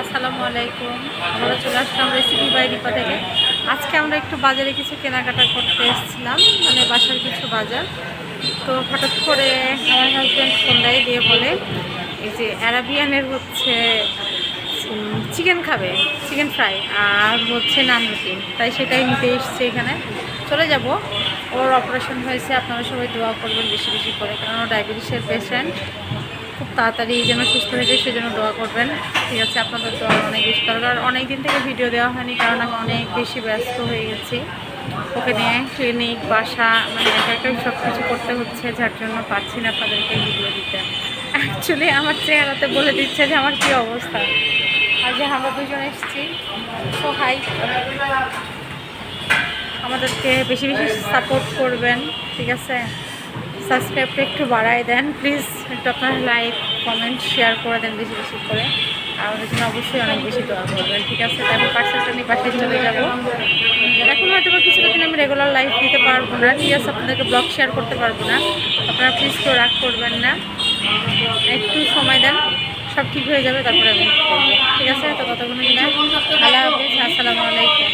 আসসালামু আলাইকুম। আমরা চলে আসলাম রেসিপি বাই দীপা থেকে। আজকে আমরা একটু বাজারে কিছু কেনাকাটা করতে এসেছিলাম, মানে বাসার কিছু বাজার। তো হঠাৎ করে আমার হাজব্যান্ড সন্ধ্যায় দিয়ে বলে এই যে অ্যারাবিয়ানের হচ্ছে চিকেন খাবে, চিকেন ফ্রাই আর হচ্ছে নান রুটি, তাই সেটাই নিতে এসছে। এখানে চলে যাব। ওর অপারেশন হয়েছে, আপনারা সবাই দোয়া করবেন বেশি বেশি করে, কারণ ও ডায়াবেটিসের পেশেন্ট। খুব তাড়াতাড়ি যেন সুস্থ হয়ে যায় সেজন্য দোয়া করবেন, ঠিক আছে? আপনাদের দোয়া অনেক বেশি দরকার। অনেক দিন থেকে ভিডিও দেওয়া হয়নি, কারণ আমি অনেক বেশি ব্যস্ত হয়ে গেছি। ওকে নিয়ে ক্লিনিক, বাসা, মানে একা একাই সব কিছু করতে হচ্ছে, যার জন্য পারছি না আপনাদেরকে ভিডিও দিতে। অ্যাকচুয়ালি আমার চেহারাতে বলে দিচ্ছে যে আমার কী অবস্থা। আর যে আমরা দুজন এসেছি, সো হাই, আমাদেরকে বেশি বেশি সাপোর্ট করবেন, ঠিক আছে? সাবস্ক্রাইবটা একটু বাড়াই দেন প্লিজ, একটু আপনার লাইক কমেন্ট শেয়ার করে দেন বেশি বেশি করে। আর আমাদের জন্য অবশ্যই অনেক বেশি দোয়া করবেন, ঠিক আছে? তারপর পার্সেলটা নিয়ে বাসায় চলে যাব। এখন হয়তো বা কিছুটা দিন আমি রেগুলার লাইফ দিতে পারবো না, ঠিক আছে? আপনাদেরকে ব্লগ শেয়ার করতে পারবো না, আপনারা প্লিজ কেউ রাগ করবেন না, একটু সময় দেন, সব ঠিক হয়ে যাবে, তারপরে আমি করবো, ঠিক আছে? তো ততক্ষণের জন্য আল্লাহ হাফেজ, আসসালামু আলাইকুম।